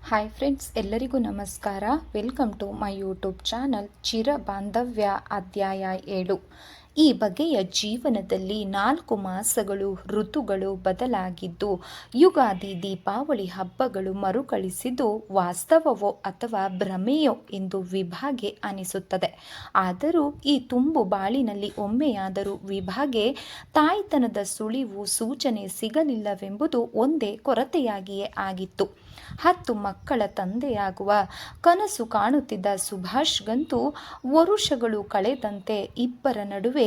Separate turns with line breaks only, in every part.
Hi friends, ಎಲ್ಲರಿಗೂ ನಮಸ್ಕಾರ. Welcome to my YouTube channel Chira Bandhavya ಅಧ್ಯಾಯ 7. ಈ ಬಗೆಯ ಜೀವನದಲ್ಲಿ 4 ಮಾಸಗಳು ಋತುಗಳು ಬದಲಾಗಿದ್ದು, ಯುಗಾದಿ ದೀಪಾವಳಿ ಹಬ್ಬಗಳು ಮರುಕಳಿಸಿದ್ದು ವಾಸ್ತವವೋ ಅಥವಾ ಭ್ರಮೆಯೋ ಎಂದು ವಿಭಾಗೆ ಅನಿಸುತ್ತದೆ. ಆದರೂ ಈ ತುಂಬು ಬಾಳಿನಲ್ಲಿ ಒಮ್ಮೆಯಾದರೂ ವಿಭಾಗೆ ತಾಯ್ತನದ ಸುಳಿವು ಸೂಚನೆ ಸಿಗಲಿಲ್ಲವೆಂಬುದು ಒಂದೇ ಕೊರತೆಯಾಗಿಯೇ ಆಗಿತ್ತು. 10 ಮಕ್ಕಳ ತಂದೆಯಾಗುವ ಕನಸು ಕಾಣುತ್ತಿದ್ದ ಸುಭಾಷ್ಗಂತೂ ವರುಷಗಳು ಕಳೆದಂತೆ ಇಬ್ಬರ ನಡುವೆ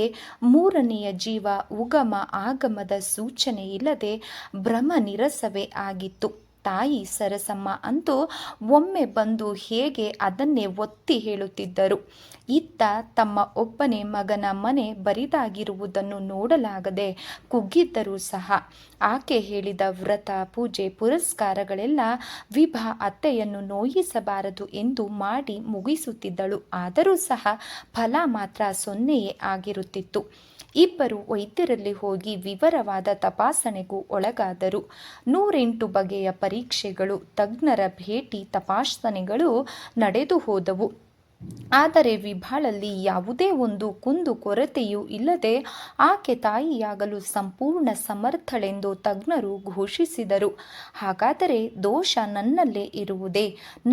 ಮೂರನೆಯ ಜೀವ ಉಗಮ ಆಗಮದ ಸೂಚನೆ ಇಲ್ಲದೆ ಭ್ರಮನಿರಸವೇ ಆಗಿತ್ತು. ತಾಯಿ ಸರಸಮ್ಮ ಅಂತೂ ಒಮ್ಮೆ ಬಂದು ಹೇಗೆ ಅದನ್ನೇ ಒತ್ತಿ ಹೇಳುತ್ತಿದ್ದರು. ಇತ್ತ ತಮ್ಮ ಒಬ್ಬನೇ ಮಗನ ಮನೆ ಬರಿದಾಗಿರುವುದನ್ನು ನೋಡಲಾಗದೆ ಕುಗ್ಗಿದ್ದರೂ ಸಹ ಆಕೆ ಹೇಳಿದ ವ್ರತ ಪೂಜೆ ಪುರಸ್ಕಾರಗಳೆಲ್ಲ ವಿಭಾ ಅತ್ತೆಯನ್ನು ನೋಯಿಸಬಾರದು ಎಂದು ಮಾಡಿ ಮುಗಿಸುತ್ತಿದ್ದಳು. ಆದರೂ ಸಹ ಫಲ ಮಾತ್ರ 0ಯೇ ಆಗಿರುತ್ತಿತ್ತು. ಇಬ್ಬರು ವೈದ್ಯರಲ್ಲಿ ಹೋಗಿ ವಿವರವಾದ ತಪಾಸಣೆಗೂ ಒಳಗಾದರು. 108 ಬಗೆಯ ಪರೀಕ್ಷೆಗಳು, ತಜ್ಞರ ಭೇಟಿ, ತಪಾಸಣೆಗಳು ನಡೆದು ಹೋದವು. ಆದರೆ ವಿಭಾಳಲ್ಲಿ ಯಾವುದೇ ಒಂದು ಕುಂದು ಕೊರತೆಯೂ ಇಲ್ಲದೆ ಆಕೆ ತಾಯಿಯಾಗಲು ಸಂಪೂರ್ಣ ಸಮರ್ಥಳೆಂದು ತಜ್ಞರು ಘೋಷಿಸಿದರು. ಹಾಗಾದರೆ ದೋಷ ನನ್ನಲ್ಲೇ ಇರುವುದೇ?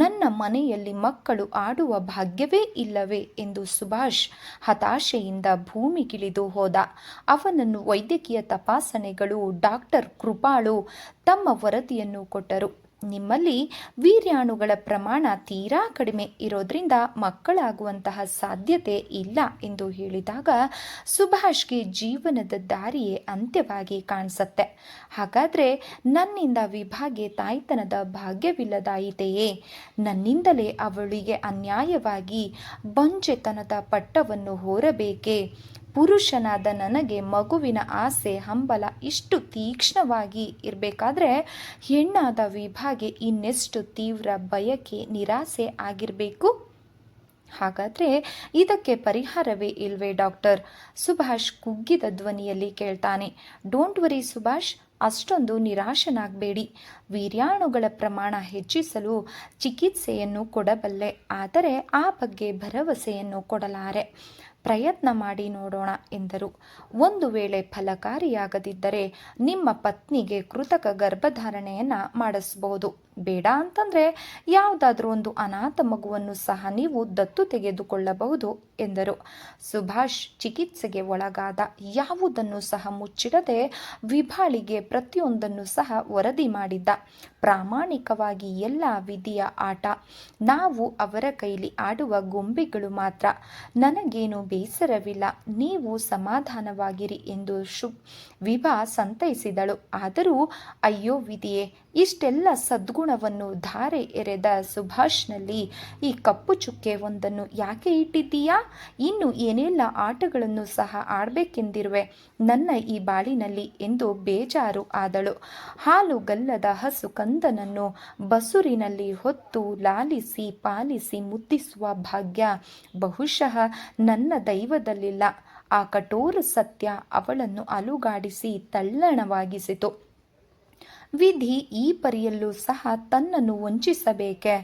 ನನ್ನ ಮನೆಯಲ್ಲಿ ಮಕ್ಕಳು ಆಡುವ ಭಾಗ್ಯವೇ ಇಲ್ಲವೇ ಎಂದು ಸುಭಾಷ್ ಹತಾಶೆಯಿಂದ ಭೂಮಿಗಿಳಿದು ಹೋದ. ಅವನನ್ನು ವೈದ್ಯಕೀಯ ತಪಾಸಣೆಗಳು ಡಾಕ್ಟರ್ ಕೃಪಾಳು ತಮ್ಮ ವರದಿಯನ್ನು ಕೊಟ್ಟರು. ನಿಮ್ಮಲ್ಲಿ ವೀರ್ಯಾಣುಗಳ ಪ್ರಮಾಣ ತೀರಾ ಕಡಿಮೆ ಇರೋದ್ರಿಂದ ಮಕ್ಕಳಾಗುವಂತಹ ಸಾಧ್ಯತೆ ಇಲ್ಲ ಎಂದು ಹೇಳಿದಾಗ ಸುಭಾಷ್ಗೆ ಜೀವನದ ದಾರಿಯೇ ಅಂತ್ಯವಾಗಿ ಕಾಣಿಸತ್ತೆ. ಹಾಗಾದರೆ ನನ್ನಿಂದ ವಿಭಾಗೆ ತಾಯ್ತನದ ಭಾಗ್ಯವಿಲ್ಲದಾಯಿತೆಯೇ? ನನ್ನಿಂದಲೇ ಅವಳಿಗೆ ಅನ್ಯಾಯವಾಗಿ ಬಂಜೆತನದ ಪಟ್ಟವನ್ನು ಹೊರಬೇಕೇ? ಪುರುಷನಾದ ನನಗೆ ಮಗುವಿನ ಆಸೆ ಹಂಬಲ ಇಷ್ಟು ತೀಕ್ಷ್ಣವಾಗಿ ಇರಬೇಕಾದ್ರೆ ಹೆಣ್ಣಾದ ವಿಭಾಗೆ ಇನ್ನೆಷ್ಟು ತೀವ್ರ ಬಯಕೆ ನಿರಾಸೆ ಆಗಿರಬೇಕು? ಹಾಗಾದರೆ ಇದಕ್ಕೆ ಪರಿಹಾರವೇ ಇಲ್ವೇ ಡಾಕ್ಟರ್? ಸುಭಾಷ್ ಕುಗ್ಗಿದ ಧ್ವನಿಯಲ್ಲಿ ಕೇಳ್ತಾನೆ. ಡೋಂಟ್ ವರಿ ಸುಭಾಷ್, ಅಷ್ಟೊಂದು ನಿರಾಶನಾಗಬೇಡಿ. ವೀರ್ಯಾಣುಗಳ ಪ್ರಮಾಣ ಹೆಚ್ಚಿಸಲು ಚಿಕಿತ್ಸೆಯನ್ನು ಕೊಡಬಲ್ಲೆ, ಆದರೆ ಆ ಬಗ್ಗೆ ಭರವಸೆಯನ್ನು ಕೊಡಲಾರೆ. ಪ್ರಯತ್ನ ಮಾಡಿ ನೋಡೋಣ ಎಂದರು. ಒಂದು ವೇಳೆ ಫಲಕಾರಿಯಾಗದಿದ್ದರೆ ನಿಮ್ಮ ಪತ್ನಿಗೆ ಕೃತಕ ಗರ್ಭಧಾರಣೆಯನ್ನು ಮಾಡಿಸಬಹುದು. ಬೇಡ ಅಂತಂದರೆ ಯಾವುದಾದ್ರೂ ಒಂದು ಅನಾಥ ಮಗುವನ್ನು ಸಹ ನೀವು ದತ್ತು ತೆಗೆದುಕೊಳ್ಳಬಹುದು ಎಂದರು. ಸುಭಾಷ್ ಚಿಕಿತ್ಸೆಗೆ ಒಳಗಾದ. ಯಾವುದನ್ನು ಸಹ ಮುಚ್ಚಿಡದೆ ವಿಭಾಳಿಗೆ ಪ್ರತಿಯೊಂದನ್ನು ಸಹ ವರದಿ ಮಾಡಿದ್ದ. ಪ್ರಾಮಾಣಿಕವಾಗಿ ಎಲ್ಲ ವಿಧಿಯ ಆಟ. ನಾವು ಅವರ ಕೈಲಿ ಆಡುವ ಗೊಂಬೆಗಳು ಮಾತ್ರ. ನನಗೇನು ಬೇಸರವಿಲ್ಲ, ನೀವು ಸಮಾಧಾನವಾಗಿರಿ ಎಂದು ವಿಭಾ ಸಂತೈಸಿದಳು. ಆದರೂ ಅಯ್ಯೋ ವಿಧಿಯೇ, ಇಷ್ಟೆಲ್ಲ ಸದ್ಗುಣವನ್ನು ಧಾರೆ ಎರೆದ ಸುಭಾಷ್ನಲ್ಲಿ ಈ ಕಪ್ಪು ಚುಕ್ಕೆ ಒಂದನ್ನು ಯಾಕೆ ಇಟ್ಟಿದ್ದೀಯಾ? ಇನ್ನು ಏನೆಲ್ಲ ಆಟಗಳನ್ನು ಸಹ ಆಡಬೇಕೆಂದಿರುವೆ ನನ್ನ ಈ ಬಾಳಿನಲ್ಲಿ ಎಂದು ಬೇಜಾರು ಆದಳು. ಹಾಲುಗಲ್ಲದ ಹಸು ಕಂದನನ್ನು ಬಸುರಿನಲ್ಲಿ ಹೊತ್ತು ಲಾಲಿಸಿ ಪಾಲಿಸಿ ಮುದ್ದಿಸುವ ಭಾಗ್ಯ ಬಹುಶಃ ನನ್ನ ದೈವದಲ್ಲಿಲ್ಲ. ಆ ಕಠೋರ ಸತ್ಯ ಅವಳನ್ನು ಅಲುಗಾಡಿಸಿ ತಲ್ಲಣವಾಗಿಸಿತು. ವಿಧಿ ಈ ಪರಿಯಲ್ಲೂ ಸಹ ತನ್ನನ್ನು ವಂಚಿಸಬೇಕೆ?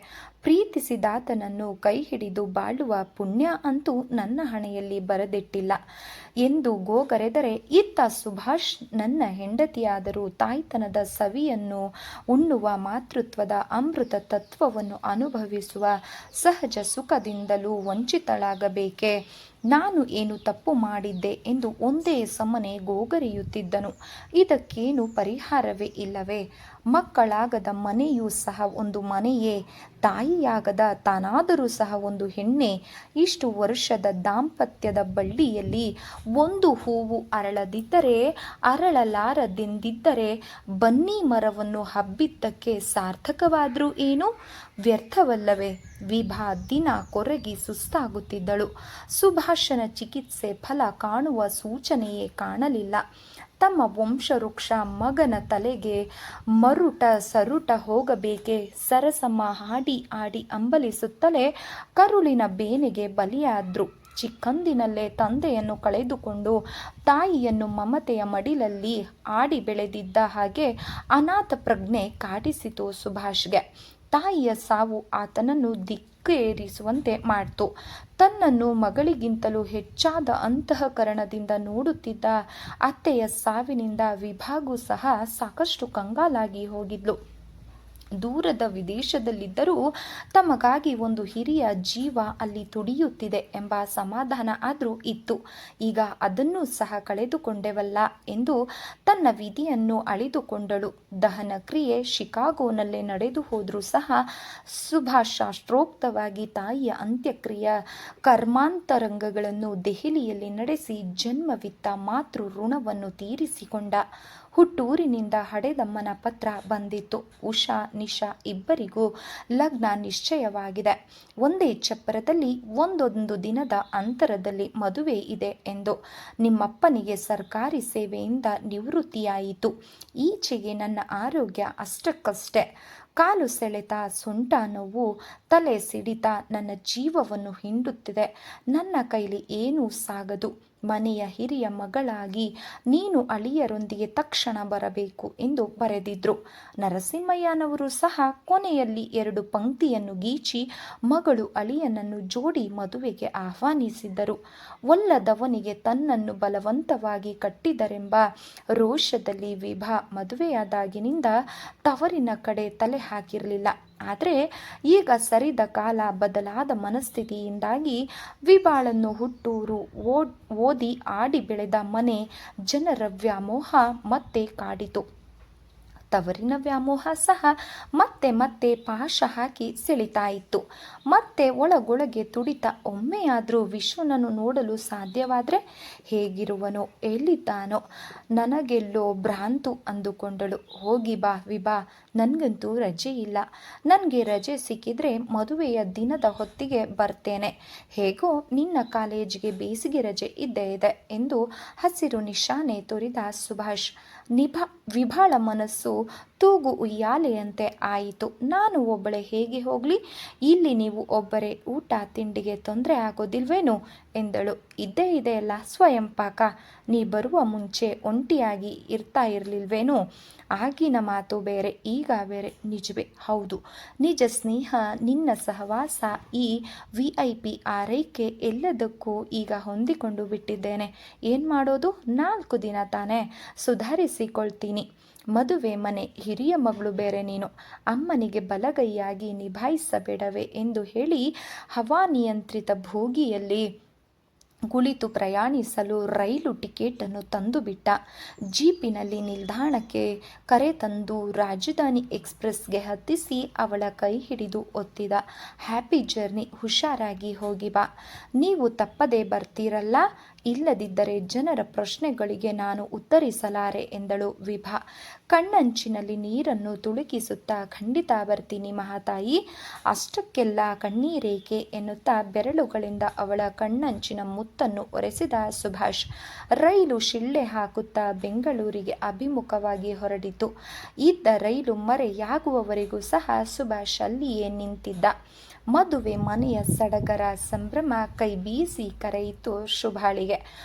ಪ್ರೀತಿಸಿದಾತನನ್ನು ಕೈ ಹಿಡಿದು ಬಾಳುವ ಪುಣ್ಯ ಅಂತೂ ನನ್ನ ಹಣೆಯಲ್ಲಿ ಬರೆದಿಟ್ಟಿಲ್ಲ ಎಂದು ಗೋಗರೆದರೆ, ಇತ್ತ ಸುಭಾಷ್ ನನ್ನ ಹೆಂಡತಿಯಾದರೂ ತಾಯ್ತನದ ಸವಿಯನ್ನು ಉಣ್ಣುವ ಮಾತೃತ್ವದ ಅಮೃತ ತತ್ವವನ್ನು ಅನುಭವಿಸುವ ಸಹಜ ಸುಖದಿಂದಲೂ ವಂಚಿತಳಾಗಬೇಕೆ? ನಾನು ಏನು ತಪ್ಪು ಮಾಡಿದ್ದೆ ಎಂದು ಒಂದೇ ಸಮನೆ ಗೋಗರೆಯುತ್ತಿದ್ದನು. ಇದಕ್ಕೇನು ಪರಿಹಾರವೇ ಇಲ್ಲವೇ? ಮಕ್ಕಳಾಗದ ಮನೆಯೂ ಸಹ ಒಂದು ಮನೆಯೇ? ತಾಯಿಯಾಗದ ತಾನಾದರೂ ಸಹ ಒಂದು ಹೆಣ್ಣೆ? ಇಷ್ಟು ವರ್ಷದ ದಾಂಪತ್ಯದ ಬಳ್ಳಿಯಲ್ಲಿ ಒಂದು ಹೂವು ಅರಳದಿದ್ದರೆ, ಅರಳಲಾರದೆಂದಿದ್ದರೆ ಬನ್ನಿ ಮರವನ್ನು ಹಬ್ಬಿದ್ದಕ್ಕೆ ಸಾರ್ಥಕವಾದರೂ ಏನು? ವ್ಯರ್ಥವಲ್ಲವೇ? ವಿಭಾ ದಿನ ಕೊರಗಿ ಸುಸ್ತಾಗುತ್ತಿದ್ದಳು. ಸುಭಾಷನ ಚಿಕಿತ್ಸೆ ಫಲ ಕಾಣುವ ಸೂಚನೆಯೇ ಕಾಣಲಿಲ್ಲ. ತಮ್ಮ ವಂಶವೃಕ್ಷ ಮಗನ ತಲೆಗೆ ಮರುಟ ಸರುಟ ಹೋಗಬೇಕೆ? ಸರಸಮ್ಮ ಹಾಡಿ ಆಡಿ ಅಂಬಲಿಸುತ್ತಲೇ ಕರುಳಿನ ಬೇನೆಗೆ ಬಲಿಯಾದ್ರು. ಚಿಕ್ಕಂದಿನಲ್ಲೇ ತಂದೆಯನ್ನು ಕಳೆದುಕೊಂಡು ತಾಯಿಯನ್ನು ಮಮತೆಯ ಮಡಿಲಲ್ಲಿ ಆಡಿ ಬೆಳೆದಿದ್ದ ಹಾಗೆ ಅನಾಥ ಪ್ರಜ್ಞೆ ಕಾಡಿಸಿತು ಸುಭಾಷ್ಗೆ. ತಾಯಿಯ ಸಾವು ಆತನನ್ನು ದಿಕ್ಕೇರಿಸುವಂತೆ ಮಾಡಿತು. ತನ್ನನ್ನು ಮಗಳಿಗಿಂತಲೂ ಹೆಚ್ಚಾದ ಅಂತಃಕರಣದಿಂದ ನೋಡುತ್ತಿದ್ದ ಅತ್ತೆಯ ಸಾವಿನಿಂದ ವಿಭಾಗೂ ಸಹ ಸಾಕಷ್ಟು ಕಂಗಾಲಾಗಿ ಹೋಗಿದ್ಲು. ದೂರದ ವಿದೇಶದಲ್ಲಿದ್ದರೂ ತಮಗಾಗಿ ಒಂದು ಹಿರಿಯ ಜೀವ ಅಲ್ಲಿ ತುಡಿಯುತ್ತಿದೆ ಎಂಬ ಸಮಾಧಾನ ಆದರೂ ಇತ್ತು. ಈಗ ಅದನ್ನೂ ಸಹ ಕಳೆದುಕೊಂಡೆವಲ್ಲ ಎಂದು ತನ್ನ ವಿಧಿಯನ್ನು ಅಳಿದುಕೊಂಡಳು. ದಹನ ಕ್ರಿಯೆ ಶಿಕಾಗೋನಲ್ಲೇ ನಡೆದು ಹೋದರೂ ಸಹ ಸುಭಾಷ್ ಶಾಸ್ತ್ರೋಕ್ತವಾಗಿ ತಾಯಿಯ ಅಂತ್ಯಕ್ರಿಯೆ ಕರ್ಮಾಂತರಂಗಗಳನ್ನು ದೆಹಲಿಯಲ್ಲಿ ನಡೆಸಿ ಜನ್ಮವಿತ್ತ ಮಾತೃ ಋಣವನ್ನು ತೀರಿಸಿಕೊಂಡ. ಹುಟ್ಟೂರಿನಿಂದ ಹಡೆದಮ್ಮನ ಪತ್ರ ಬಂದಿತ್ತು. ಉಷಾ ನಿಶಾ ಇಬ್ಬರಿಗೂ ಲಗ್ನ ನಿಶ್ಚಯವಾಗಿದೆ. ಒಂದೇ ಚಪ್ಪರದಲ್ಲಿ ಒಂದೊಂದು ದಿನದ ಅಂತರದಲ್ಲಿ ಮದುವೆ ಇದೆ ಎಂದು. ನಿಮ್ಮಪ್ಪನಿಗೆ ಸರ್ಕಾರಿ ಸೇವೆಯಿಂದ ನಿವೃತ್ತಿಯಾಯಿತು. ಈಚೆಗೆ ನನ್ನ ಆರೋಗ್ಯ ಅಷ್ಟಕ್ಕಷ್ಟೇ. ಕಾಲು ಸೆಳೆತ, ಸೊಂಟ ನೋವು, ತಲೆ ಸಿಡಿತ ನನ್ನ ಜೀವವನ್ನು ಹಿಂಡುತ್ತಿದೆ. ನನ್ನ ಕೈಲಿ ಏನೂ ಸಾಗದು. ಮನೆಯ ಹಿರಿಯ ಮಗಳಾಗಿ ನೀನು ಅಳಿಯರೊಂದಿಗೆ ತಕ್ಷಣ ಬರಬೇಕು ಎಂದು ಬರೆದಿದ್ರು. ನರಸಿಂಹಯ್ಯನವರು ಸಹ ಕೊನೆಯಲ್ಲಿ 2 ಪಂಕ್ತಿಯನ್ನು ಗೀಚಿ ಮಗಳು ಅಳಿಯನನ್ನು ಜೋಡಿ ಮದುವೆಗೆ ಆಹ್ವಾನಿಸಿದ್ದರು. ಒಲ್ಲದವನಿಗೆ ತನ್ನನ್ನು ಬಲವಂತವಾಗಿ ಕಟ್ಟಿದರೆಂಬ ರೋಷದಲ್ಲಿ ವಿಭಾ ಮದುವೆಯಾದಾಗಿನಿಂದ ತವರಿನ ಕಡೆ ತಲೆ ಹಾಕಿರಲಿಲ್ಲ. ಆದರೆ ಈಗ ಸರಿದ ಕಾಲ, ಬದಲಾದ ಮನಸ್ಥಿತಿಯಿಂದಾಗಿ ವಿಭಾಳನ್ನು ಹುಟ್ಟೂರು, ಓದಿ ಆಡಿ ಬೆಳೆದ ಮನೆ, ಜನರ ವ್ಯಾಮೋಹ ಮತ್ತೆ ಕಾಡಿತು. ತವರಿನ ವ್ಯಾಮೋಹ ಸಹ ಮತ್ತೆ ಮತ್ತೆ ಪಾಶ ಹಾಕಿ ಸೆಳಿತಾ ಇತ್ತು. ಮತ್ತೆ ಒಳಗೊಳಗೆ ತುಡಿತ. ಒಮ್ಮೆಯಾದರೂ ವಿಶ್ವನನ್ನು ನೋಡಲು ಸಾಧ್ಯವಾದರೆ ಹೇಗಿರುವನೋ, ಎಲ್ಲಿದ್ದಾನೋ, ನನಗೆಲ್ಲೋ ಭ್ರಾಂತು ಅಂದುಕೊಂಡಳು. ಹೋಗಿ ಬಾ ವಿಭಾ, ನನಗಂತೂ ರಜೆ ಇಲ್ಲ. ನನಗೆ ರಜೆ ಸಿಕ್ಕಿದ್ರೆ ಮದುವೆಯ ದಿನದ ಹೊತ್ತಿಗೆ ಬರ್ತೇನೆ. ಹೇಗೋ ನಿನ್ನ ಕಾಲೇಜಿಗೆ ಬೇಸಿಗೆ ರಜೆ ಇದ್ದೇ ಇದೆ ಎಂದು ಹಸಿರು ನಿಶಾನೆ ತೋರಿದ ಸುಭಾಷ್. ವಿಭಾಳ ಮನಸ್ಸು ತೂಗು ಉಯ್ಯಾಲೆಯಂತೆ ಆಯಿತು. ನಾನು ಒಬ್ಬಳೇ ಹೇಗೆ ಹೋಗಲಿ? ಇಲ್ಲಿ ನೀವು ಒಬ್ಬರೇ, ಊಟ ತಿಂಡಿಗೆ ತೊಂದರೆ ಆಗೋದಿಲ್ವೇನು ಎಂದಳು. ಇದ್ದೇ ಇದೆಯಲ್ಲ ಸ್ವಯಂ ಪಾಕ. ನೀ ಬರುವ ಮುಂಚೆ ಒಂಟಿಯಾಗಿ ಇರ್ತಾ ಇರಲಿಲ್ವೇನು? ಆಗಿನ ಮಾತು ಬೇರೆ, ಈಗ ಬೇರೆ. ನಿಜವೇ ಹೌದು. ನಿಜ ಸ್ನೇಹ, ನಿನ್ನ ಸಹವಾಸ, ಈ VIP ಆರೈಕೆ ಎಲ್ಲದಕ್ಕೂ ಈಗ ಹೊಂದಿಕೊಂಡು ಬಿಟ್ಟಿದ್ದೇನೆ. ಏನು ಮಾಡೋದು? 4 ದಿನ ತಾನೇ, ಸುಧಾರಿಸಿಕೊಳ್ತೀನಿ. ಮದುವೆ ಮನೆ, ಹಿರಿಯ ಮಗಳು ಬೇರೆ ನೀನು. ಅಮ್ಮನಿಗೆ ಬಲಗೈಯಾಗಿ ನಿಭಾಯಿಸಬೇಡವೇ ಎಂದು ಹೇಳಿ ಹವಾನಿಯಂತ್ರಿತ ಬೋಗಿಯಲ್ಲಿ ಕುಳಿತು ಪ್ರಯಾಣಿಸಲು ರೈಲು ಟಿಕೆಟನ್ನು ತಂದುಬಿಟ್ಟ. ಜೀಪಿನಲ್ಲಿ ನಿಲ್ದಾಣಕ್ಕೆ ಕರೆತಂದು ರಾಜಧಾನಿ ಎಕ್ಸ್ಪ್ರೆಸ್ಗೆ ಹತ್ತಿಸಿ ಅವಳ ಕೈ ಹಿಡಿದು ಒತ್ತಿದ. ಹ್ಯಾಪಿ ಜರ್ನಿ, ಹುಷಾರಾಗಿ ಹೋಗಿ ಬಾ. ನೀವು ತಪ್ಪದೇ ಬರ್ತೀರಲ್ಲ? ಇಲ್ಲದಿದ್ದರೆ ಜನರ ಪ್ರಶ್ನೆಗಳಿಗೆ ನಾನು ಉತ್ತರಿಸಲಾರೆ ಎಂದಳು ವಿಭಾ ಕಣ್ಣಂಚಿನಲ್ಲಿ ನೀರನ್ನು ತುಳುಕಿಸುತ್ತಾ. ಖಂಡಿತ ಬರ್ತೀನಿ ಮಹಾತಾಯಿ. ಅಷ್ಟಕ್ಕೆಲ್ಲ ಕಣ್ಣೀರೇಕೆ ಎನ್ನುತ್ತಾ ಬೆರಳುಗಳಿಂದ ಅವಳ ಕಣ್ಣಂಚಿನ ಮುತ್ತನ್ನು ಒರೆಸಿದ ಸುಭಾಷ್. ರೈಲು ಶಿಳ್ಳೆ ಹಾಕುತ್ತಾ ಬೆಂಗಳೂರಿಗೆ ಅಭಿಮುಖವಾಗಿ ಹೊರಡಿತು. ಇದ್ದ ರೈಲು ಮರೆಯಾಗುವವರೆಗೂ ಸಹ ಸುಭಾಷ್ ಅಲ್ಲಿಯೇ ನಿಂತಿದ್ದ. ಮದುವೆ ಮನೆಯ ಸಡಗರ ಸಂಭ್ರಮ ಕೈ ಬೀಸಿ ಕರೆಯಿತು ಶುಭಾಳಿಗೆ.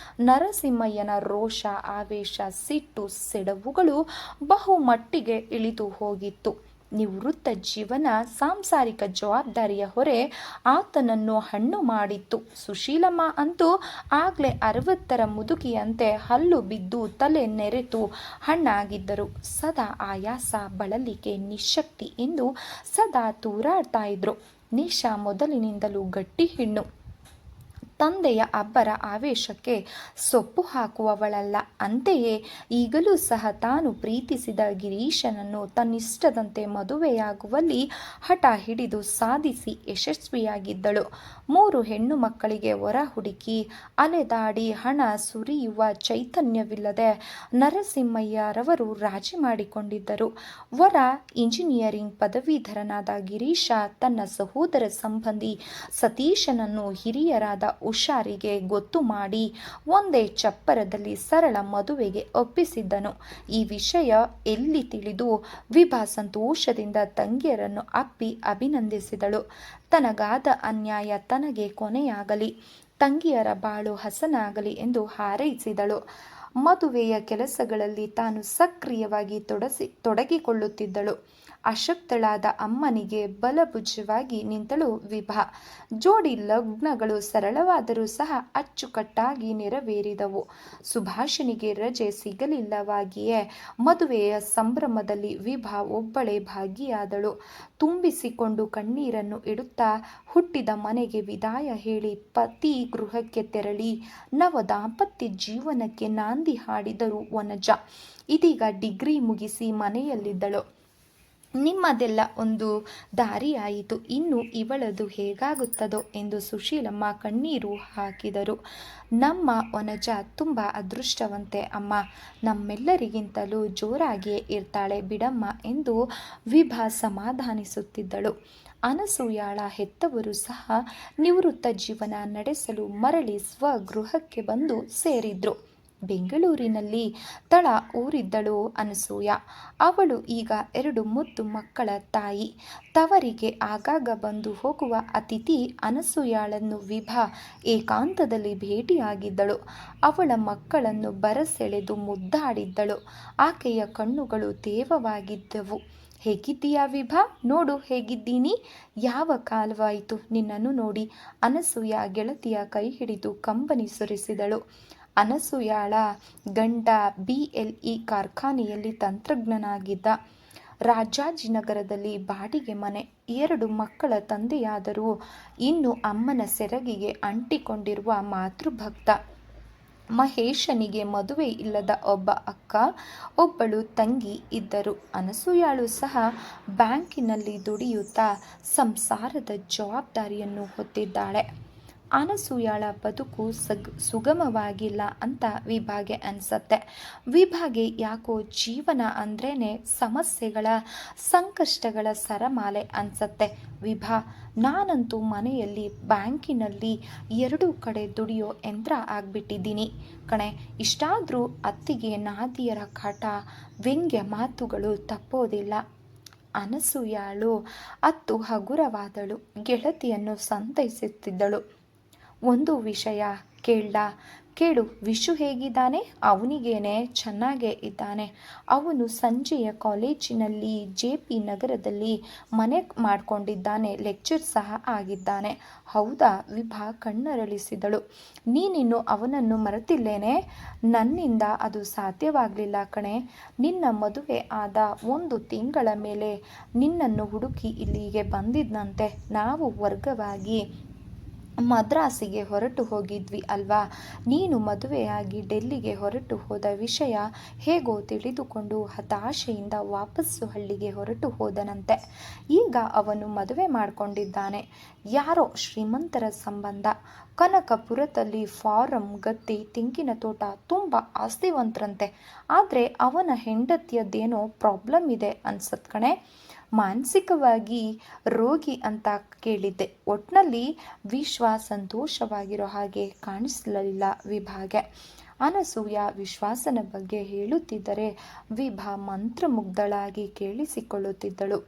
ನರಸಿಂಹಯ್ಯನ ರೋಷ, ಆವೇಶ, ಸಿಟ್ಟು, ಸೆಡವುಗಳು ಬಹುಮಟ್ಟಿಗೆ ಇಳಿದು ಹೋಗಿತ್ತು. ನಿವೃತ್ತ ಜೀವನ, ಸಾಂಸಾರಿಕ ಜವಾಬ್ದಾರಿಯ ಹೊರೆ ಆತನನ್ನು ಹಣ್ಣು ಮಾಡಿತ್ತು. ಸುಶೀಲಮ್ಮ ಅಂತೂ ಆಗ್ಲೇ 60ರ ಮುದುಕಿಯಂತೆ ಹಲ್ಲು ಬಿದ್ದು ತಲೆ ನೆರೆತು ಹಣ್ಣಾಗಿದ್ದರು. ಸದಾ ಆಯಾಸ, ಬಳಲಿಕೆ, ನಿಶಕ್ತಿ ಎಂದು ಸದಾ ತೂರಾಡ್ತಾ ಇದ್ರು. ನಿಶಾ ಮೊದಲಿನಿಂದಲೂ ಗಟ್ಟಿ ಹೆಣ್ಣು. ತಂದೆಯ ಅಬ್ಬರ ಆವೇಶಕ್ಕೆ ಸೊಪ್ಪು ಹಾಕುವವಳಲ್ಲ. ಅಂತೆಯೇ ಈಗಲೂ ಸಹ ತಾನು ಪ್ರೀತಿಸಿದ ಗಿರೀಶನನ್ನು ತನ್ನಿಷ್ಟದಂತೆ ಮದುವೆಯಾಗುವಲ್ಲಿ ಹಠ ಹಿಡಿದು ಸಾಧಿಸಿ ಯಶಸ್ವಿಯಾಗಿದ್ದಳು. 3 ಹೆಣ್ಣು ಮಕ್ಕಳಿಗೆ ವರ ಹುಡುಕಿ ಅಲೆದಾಡಿ ಹಣ ಸುರಿಯುವ ಚೈತನ್ಯವಿಲ್ಲದೆ ನರಸಿಂಹಯ್ಯರವರು ರಾಜಿ ಮಾಡಿಕೊಂಡಿದ್ದರು. ವರ ಇಂಜಿನಿಯರಿಂಗ್ ಪದವೀಧರನಾದ ಗಿರೀಶ ತನ್ನ ಸಹೋದರ ಸಂಬಂಧಿ ಸತೀಶನನ್ನು ಹಿರಿಯರಾದ ಉಷಾರಿಗೆ ಗೊತ್ತು ಮಾಡಿ ಒಂದೇ ಚಪ್ಪರದಲ್ಲಿ ಸರಳ ಮದುವೆಗೆ ಒಪ್ಪಿಸಿದ್ದನು. ಈ ವಿಷಯ ಎಲ್ಲಿ ತಿಳಿದು ವಿಭಾ ಸಂತೋಷದಿಂದ ತಂಗಿಯರನ್ನು ಅಪ್ಪಿ ಅಭಿನಂದಿಸಿದಳು. ತನಗಾದ ಅನ್ಯಾಯ ತನಗೆ ಕೊನೆಯಾಗಲಿ. ತಂಗಿಯರ ಬಾಳು ಹಸನಾಗಲಿ ಎಂದು ಹಾರೈಸಿದಳು. ಮದುವೆಯ ಕೆಲಸಗಳಲ್ಲಿ ತಾನು ಸಕ್ರಿಯವಾಗಿ ತೊಡಗಿಕೊಳ್ಳುತ್ತಿದ್ದಳು. ಅಶಕ್ತಳಾದ ಅಮ್ಮನಿಗೆ ಬಲಭುಜವಾಗಿ ನಿಂತಳು ವಿಭಾ. ಜೋಡಿ ಲಗ್ನಗಳು ಸರಳವಾದರೂ ಸಹ ಅಚ್ಚುಕಟ್ಟಾಗಿ ನೆರವೇರಿದವು. ಸುಭಾಷಿಣಿಗೆ ರಜೆ ಸಿಗಲಿಲ್ಲವಾಗಿಯೇ ಮದುವೆಯ ಸಂಭ್ರಮದಲ್ಲಿ ವಿಭಾ ಒಬ್ಬಳೇ ಭಾಗಿಯಾದಳು. ತುಂಬಿಸಿಕೊಂಡು ಕಣ್ಣೀರನ್ನು ಇಡುತ್ತಾ ಹುಟ್ಟಿದ ಮನೆಗೆ ವಿದಾಯ ಹೇಳಿ ಪತಿ ಗೃಹಕ್ಕೆ ತೆರಳಿ ನವ ದಾಂಪತ್ಯ ಜೀವನಕ್ಕೆ ನಾಂದಿ ಹಾಡಿದರು ವನಜ. ಇದೀಗ ಡಿಗ್ರಿ ಮುಗಿಸಿ ಮನೆಯಲ್ಲಿದ್ದಳು. ನಿಮ್ಮದೆಲ್ಲ ಒಂದು ದಾರಿಯಾಯಿತು, ಇನ್ನು ಇವಳದು ಹೇಗಾಗುತ್ತದೋ ಎಂದು ಸುಶೀಲಮ್ಮ ಕಣ್ಣೀರು ಹಾಕಿದರು. ನಮ್ಮ ವನಜ ತುಂಬ ಅದೃಷ್ಟವಂತೆ ಅಮ್ಮ, ನಮ್ಮೆಲ್ಲರಿಗಿಂತಲೂ ಜೋರಾಗಿಯೇ ಇರ್ತಾಳೆ ಬಿಡಮ್ಮ ಎಂದು ವಿಭಾ ಸಮಾಧಾನಿಸುತ್ತಿದ್ದಳು. ಅನಸೂಯಾಳ ಹೆತ್ತವರು ಸಹ ನಿವೃತ್ತ ಜೀವನ ನಡೆಸಲು ಮರಳಿ ಸ್ವಗೃಹಕ್ಕೆ ಬಂದು ಸೇರಿದ್ರು. ಬೆಂಗಳೂರಿನಲ್ಲಿ ತಳ ಊರಿದ್ದಳು ಅನಸೂಯ. ಅವಳು ಈಗ 2 ಮುದ್ದು ಮಕ್ಕಳ ತಾಯಿ. ತವರಿಗೆ ಆಗಾಗ ಬಂದು ಹೋಗುವ ಅತಿಥಿ ಅನಸೂಯಾಳನ್ನು ವಿಭಾ ಏಕಾಂತದಲ್ಲಿ ಭೇಟಿಯಾಗಿದ್ದಳು. ಅವಳ ಮಕ್ಕಳನ್ನು ಬರಸೆಳೆದು ಮುದ್ದಾಡಿದ್ದಳು. ಆಕೆಯ ಕಣ್ಣುಗಳು ತೇವವಾಗಿದ್ದವು. ಹೇಗಿದ್ದೀಯಾ ವಿಭಾ? ನೋಡು ಹೇಗಿದ್ದೀನಿ, ಯಾವ ಕಾಲವಾಯಿತು ನಿನ್ನನ್ನು ನೋಡಿ. ಅನಸೂಯ ಗೆಳತಿಯ ಕೈ ಹಿಡಿದು ಕಂಬನಿ ಸುರಿಸಿದಳು. ಅನಸೂಯಾಳ ಗಂಡ BLE ಕಾರ್ಖಾನೆಯಲ್ಲಿ ತಂತ್ರಜ್ಞನಾಗಿದ್ದ. ರಾಜಾಜಿನಗರದಲ್ಲಿ ಬಾಡಿಗೆ ಮನೆ. 2 ಮಕ್ಕಳ ತಂದೆಯಾದರೂ ಇನ್ನು ಅಮ್ಮನ ಸೆರಗಿಗೆ ಅಂಟಿಕೊಂಡಿರುವ ಮಾತೃಭಕ್ತ. ಮಹೇಶನಿಗೆ ಮದುವೆ ಇಲ್ಲದ ಒಬ್ಬ ಅಕ್ಕ, ಒಬ್ಬಳು ತಂಗಿ ಇದ್ದರು. ಅನಸೂಯಾಳು ಸಹ ಬ್ಯಾಂಕಿನಲ್ಲಿ ದುಡಿಯುತ್ತಾ ಸಂಸಾರದ ಜವಾಬ್ದಾರಿಯನ್ನು ಹೊತ್ತಿದ್ದಾಳೆ. ಅನಸೂಯಾಳ ಬದುಕು ಸುಗಮವಾಗಿಲ್ಲ ಅಂತ ವಿಭಾಗೆ ಅನ್ಸತ್ತೆ. ವಿಭಾಗೆ ಯಾಕೋ ಜೀವನ ಅಂದ್ರೇನೆ ಸಮಸ್ಯೆಗಳ ಸಂಕಷ್ಟಗಳ ಸರಮಾಲೆ ಅನ್ಸತ್ತೆ. ವಿಭಾ, ನಾನಂತೂ ಮನೆಯಲ್ಲಿ ಬ್ಯಾಂಕಿನಲ್ಲಿ 2 ಕಡೆ ದುಡಿಯೋ ಯಂತ್ರ ಆಗ್ಬಿಟ್ಟಿದ್ದೀನಿ ಕಣೆ. ಇಷ್ಟಾದ್ರೂ ಅತ್ತಿಗೆ ನಾದಿಯರ ಕಾಟ, ವ್ಯಂಗ್ಯ ಮಾತುಗಳು ತಪ್ಪೋದಿಲ್ಲ. ಅನಸೂಯಾಳು ಅತ್ತು ಹಗುರವಾದಳು. ಗೆಳತಿಯನ್ನು ಸಂತೈಸುತ್ತಿದ್ದಳು. ಒಂದು ವಿಷಯ ಕೇಳ್ಲಾ? ಕೇಳು. ವಿಶು ಹೇಗಿದ್ದಾನೆ? ಅವನಿಗೇನೆ ಚೆನ್ನಾಗೇ ಇದ್ದಾನೆ. ಅವನು ಸಂಜೆಯ ಕಾಲೇಜಿನಲ್ಲಿ JP ನಗರದಲ್ಲಿ ಮನೆ ಮಾಡ್ಕೊಂಡಿದ್ದಾನೆ. ಲೆಕ್ಚರ್ ಸಹ ಆಗಿದ್ದಾನೆ. ಹೌದಾ? ವಿಭಾ ಕಣ್ಣರಳಿಸಿದಳು. ನೀನಿನ್ನು ಅವನನ್ನು ಮರೆತಿಲ್ಲೇನೆ? ನನ್ನಿಂದ ಅದು ಸಾಧ್ಯವಾಗಲಿಲ್ಲ ಕಣೆ. ನಿನ್ನ ಮದುವೆ ಆದ 1 ತಿಂಗಳ ಮೇಲೆ ನಿನ್ನನ್ನು ಹುಡುಕಿ ಇಲ್ಲಿಗೆ ಬಂದಿದ್ನಂತೆ. ನಾವು ವರ್ಗವಾಗಿ ಮದ್ರಾಸಿಗೆ ಹೊರಟು ಹೋಗಿದ್ವಿ ಅಲ್ವಾ? ನೀನು ಮದುವೆಯಾಗಿ ಡೆಲ್ಲಿಗೆ ಹೊರಟು ಹೋದ ವಿಷಯ ಹೇಗೋ ತಿಳಿದುಕೊಂಡು ಹತಾಶೆಯಿಂದ ವಾಪಸ್ಸು ಹಳ್ಳಿಗೆ ಹೊರಟು ಹೋದನಂತೆ. ಈಗ ಅವನು ಮದುವೆ ಮಾಡಿಕೊಂಡಿದ್ದಾನೆ. ಯಾರೋ ಶ್ರೀಮಂತರ ಸಂಬಂಧ. ಕನಕಪುರದಲ್ಲಿ ಫಾರಂ, ಗದ್ದೆ, ತೆಂಗಿನ ತೋಟ, ತುಂಬ ಆಸ್ತಿವಂತರಂತೆ. ಆದರೆ ಅವನ ಹೆಂಡತಿಯದ್ದೇನೋ ಪ್ರಾಬ್ಲಮ್ ಇದೆ ಅನ್ಸತ್ ಕಣೆ. ಮಾನಸಿಕವಾಗಿ ರೋಗಿ ಅಂತ ಕೇಳಿದ್ದೆ. ಒಟ್ನಲ್ಲಿ ವಿಶ್ವ ಸಂತೋಷವಾಗಿರೋ ಹಾಗೆ ಕಾಣಿಸಲಿಲ್ಲ ವಿಭಾಗೆ. ಅನಸೂಯ ವಿಶ್ವಾಸನ ಬಗ್ಗೆ ಹೇಳುತ್ತಿದ್ದರೆ ವಿಭಾ ಮಂತ್ರಮುಗ್ಧಳಾಗಿ ಕೇಳಿಸಿಕೊಳ್ಳುತ್ತಿದ್ದಳು.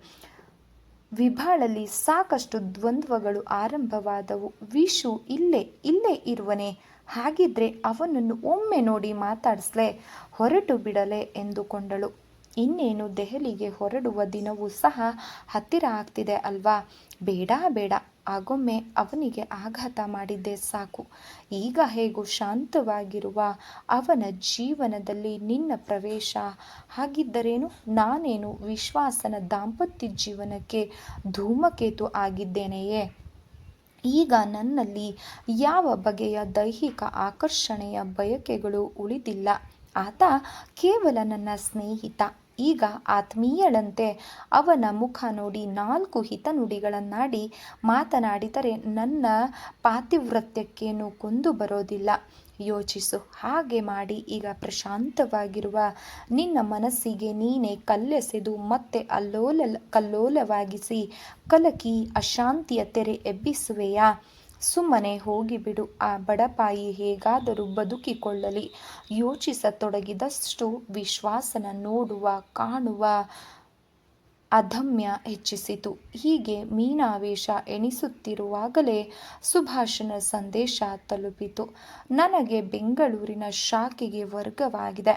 ವಿಭಾಳಲ್ಲಿ ಸಾಕಷ್ಟು ದ್ವಂದ್ವಗಳು ಆರಂಭವಾದವು. ವಿಶು ಇಲ್ಲೇ ಇರುವನೆ? ಹಾಗಿದ್ರೆ ಅವನನ್ನು ಒಮ್ಮೆ ನೋಡಿ ಮಾತಾಡಿಸ್ಲೆ, ಹೊರಟು ಬಿಡಲೆ ಎಂದುಕೊಂಡಳು. ಇನ್ನೇನು ದೆಹಲಿಗೆ ಹೊರಡುವ ದಿನವೂ ಸಹ ಹತ್ತಿರ ಆಗ್ತಿದೆ ಅಲ್ವಾ? ಬೇಡ, ಆಗೊಮ್ಮೆ ಅವನಿಗೆ ಆಘಾತ ಮಾಡಿದ್ದೇ ಸಾಕು. ಈಗ ಹೇಗೂ ಶಾಂತವಾಗಿರುವ ಅವನ ಜೀವನದಲ್ಲಿ ನಿನ್ನ ಪ್ರವೇಶ. ಹಾಗಿದ್ದರೇನು? ನಾನೇನು ವಿಶ್ವಾಸನ ದಾಂಪತ್ಯ ಜೀವನಕ್ಕೆ ಧೂಮಕೇತು ಆಗಿದ್ದೇನೆಯೇ? ಈಗ ನನ್ನಲ್ಲಿ ಯಾವ ಬಗೆಯ ದೈಹಿಕ ಆಕರ್ಷಣೆಯ ಬಯಕೆಗಳು ಉಳಿದಿಲ್ಲ. ಆತ ಕೇವಲ ನನ್ನ ಸ್ನೇಹಿತ. ಈಗ ಆತ್ಮೀಯಳಂತೆ ಅವನ ಮುಖ ನೋಡಿ 4 ಹಿತನುಡಿಗಳನ್ನಾಡಿ ಮಾತನಾಡಿದರೆ ನನ್ನ ಪಾತಿವ್ರತ್ಯಕ್ಕೇನು ಕುಂದು ಬರೋದಿಲ್ಲ. ಯೋಚಿಸು. ಹಾಗೆ ಮಾಡಿ ಈಗ ಪ್ರಶಾಂತವಾಗಿರುವ ನಿನ್ನ ಮನಸ್ಸಿಗೆ ನೀನೇ ಕಲ್ಲೆಸೆದು ಮತ್ತೆ ಕಲ್ಲೋಲವಾಗಿಸಿ ಕಲಕಿ ಅಶಾಂತಿಯ ತೆರೆ ಎಬ್ಬಿಸುವೆಯಾ? ಸುಮ್ಮನೆ ಹೋಗಿಬಿಡು. ಆ ಬಡಪಾಯಿ ಹೇಗಾದರೂ ಬದುಕಿಕೊಳ್ಳಲಿ. ಯೋಚಿಸತೊಡಗಿದಷ್ಟು ವಿಶ್ವಾಸನ ನೋಡುವ, ಕಾಣುವ ಅದಮ್ಯ ಹೆಚ್ಚಿಸಿತು. ಹೀಗೆ ಮೀನಾವೇಶ ಎಣಿಸುತ್ತಿರುವಾಗಲೇ ಸುಭಾಷನ ಸಂದೇಶ ತಲುಪಿತು. ನನಗೆ ಬೆಂಗಳೂರಿನ ಶಾಖೆಗೆ ವರ್ಗವಾಗಿದೆ.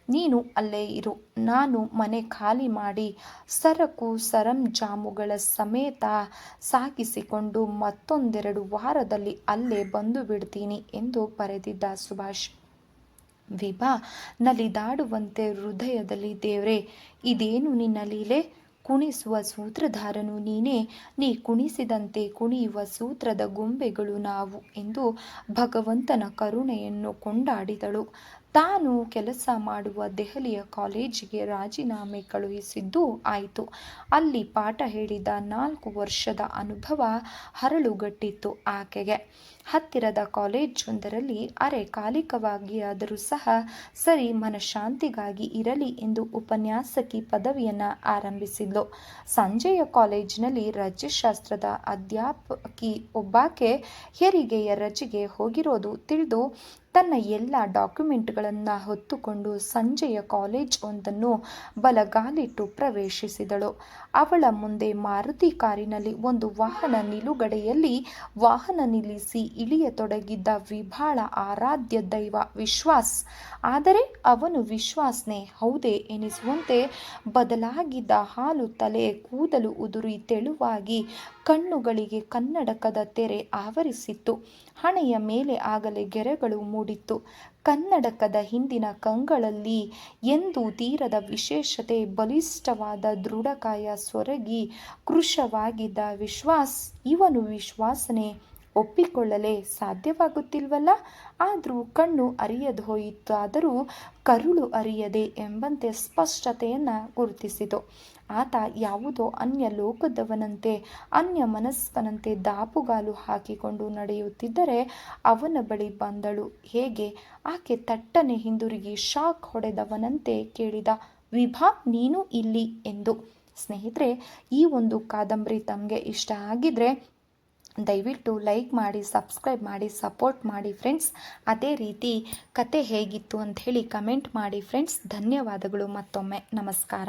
ನೀನು ಅಲ್ಲೇ ಇರು. ನಾನು ಮನೆ ಖಾಲಿ ಮಾಡಿ ಸರಕು ಸರಂಜಾಮುಗಳ ಸಮೇತ ಸಾಗಿಸಿಕೊಂಡು ಮತ್ತೊಂದೆರಡು ವಾರದಲ್ಲಿ ಅಲ್ಲೇ ಬಂದು ಬಿಡ್ತೀನಿ ಎಂದು ಬರೆದಿದ್ದ ಸುಭಾಷ್. ವಿಭಾ ನಲಿದಾಡುವಂತೆ ಹೃದಯದಲ್ಲಿ, ದೇವ್ರೇ, ಇದೇನು ನಿನ್ನ ಲೀಲೆ? ಕುಣಿಸುವ ಸೂತ್ರಧಾರನು ನೀನೇ, ನೀ ಕುಣಿಸಿದಂತೆ ಕುಣಿಯುವ ಸೂತ್ರದ ಗೊಂಬೆಗಳು ನಾವು ಎಂದು ಭಗವಂತನ ಕರುಣೆಯನ್ನು ಕೊಂಡಾಡಿದಳು. ತಾನು ಕೆಲಸ ಮಾಡುವ ದೆಹಲಿಯ ಕಾಲೇಜಿಗೆ ರಾಜೀನಾಮೆ ಕಳುಹಿಸಿದ್ದೂ ಆಯಿತು. ಅಲ್ಲಿ ಪಾಠ ಹೇಳಿದ 4 ವರ್ಷದ ಅನುಭವ ಹರಳುಗಟ್ಟಿತ್ತು ಆಕೆಗೆ. ಹತ್ತಿರದ ಕಾಲೇಜೊಂದರಲ್ಲಿ ಅರೆ ಕಾಲಿಕವಾಗಿ ಆದರೂ ಸಹ ಸರಿ ಮನಃಶಾಂತಿಗಾಗಿ ಇರಲಿ ಎಂದು ಉಪನ್ಯಾಸಕಿ ಪದವಿಯನ್ನು ಆರಂಭಿಸಿದ್ಲು. ಸಂಜೆಯ ಕಾಲೇಜಿನಲ್ಲಿ ರಜ್ಯಶಾಸ್ತ್ರದ ಅಧ್ಯಾಪಕಿ ಒಬ್ಬಾಕೆ ಹೆರಿಗೆಯ ರಜೆಗೆ ಹೋಗಿರೋದು ತಿಳಿದು ತನ್ನ ಎಲ್ಲ ಡಾಕ್ಯುಮೆಂಟ್ಗಳನ್ನು ಹೊತ್ತುಕೊಂಡು ಸಂಜೆಯ ಕಾಲೇಜ್ ಒಂದನ್ನು ಬಲಗಾಲಿಟ್ಟು ಪ್ರವೇಶಿಸಿದಳು. ಅವಳ ಮುಂದೆ ಮಾರುತಿ ಕಾರಿನಲ್ಲಿ ಒಂದು ವಾಹನ ನಿಲುಗಡೆಯಲ್ಲಿ ವಾಹನ ನಿಲ್ಲಿಸಿ ಇಳಿಯತೊಡಗಿದ್ದ ವಿಭಾಳ ಆರಾಧ್ಯ ದೈವ ವಿಶ್ವಾಸ್. ಆದರೆ ಅವನು ವಿಶ್ವಾಸ್ನೇ ಹೌದೇ ಎನಿಸುವಂತೆ ಬದಲಾಗಿದ್ದ ಹಾಲು ತಲೆ, ಕೂದಲು ಉದುರಿ ತೆಳುವಾಗಿ, ಕಣ್ಣುಗಳಿಗೆ ಕನ್ನಡಕದ ತೆರೆ ಆವರಿಸಿತ್ತು. ಹಣೆಯ ಮೇಲೆ ಆಗಲೇ ಗೆರೆಗಳು ಮೂಡಿತ್ತು. ಕನ್ನಡಕದ ಹಿಂದಿನ ಕಂಗಳಲ್ಲಿ ಎಂದೂ ತೀರದ ವಿಶೇಷತೆ, ಬಲಿಷ್ಠವಾದ ದೃಢಕಾಯ ಸೊರಗಿ ಕೃಶವಾಗಿದ್ದ ವಿಶ್ವಾಸ್ ಇವನು ವಿಶ್ವಾಸನೆ ಒಪ್ಪಿಕೊಳ್ಳಲೇ ಸಾಧ್ಯವಾಗುತ್ತಿಲ್ವಲ್ಲ. ಆದರೂ ಕಣ್ಣು ಅರಿಯದೋಯಿತಾದರೂ ಕರುಳು ಅರಿಯದೆ ಎಂಬಂತೆ ಸ್ಪಷ್ಟತೆಯನ್ನು ಗುರುತಿಸಿತು. ಆತ ಯಾವುದೋ ಅನ್ಯ ಲೋಕದವನಂತೆ, ಅನ್ಯ ಮನಸ್ಕನಂತೆ ದಾಪುಗಾಲು ಹಾಕಿಕೊಂಡು ನಡೆಯುತ್ತಿದ್ದರೆ ಅವನ ಬಳಿ ಬಂದಳು. ಹೇಗೆ? ಆಕೆ ತಟ್ಟನೆ ಹಿಂದಿರುಗಿ ಶಾಕ್ ಹೊಡೆದವನಂತೆ ಕೇಳಿದ, ವಿಭಾ, ನೀನು ಇಲ್ಲಿ ಎಂದು. ಸ್ನೇಹಿತರೆ, ಈ ಒಂದು ಕಾದಂಬರಿ ತಮಗೆ ಇಷ್ಟ ಆಗಿದ್ರೆ ದಯವಿಟ್ಟು ಲೈಕ್ ಮಾಡಿ, ಸಬ್ಸ್ಕ್ರೈಬ್ ಮಾಡಿ, ಸಪೋರ್ಟ್ ಮಾಡಿ ಫ್ರೆಂಡ್ಸ್. ಅದೇ ರೀತಿ ಕತೆ ಹೇಗಿತ್ತು ಅಂಥೇಳಿ ಕಮೆಂಟ್ ಮಾಡಿ ಫ್ರೆಂಡ್ಸ್. ಧನ್ಯವಾದಗಳು. ಮತ್ತೊಮ್ಮೆ ನಮಸ್ಕಾರ.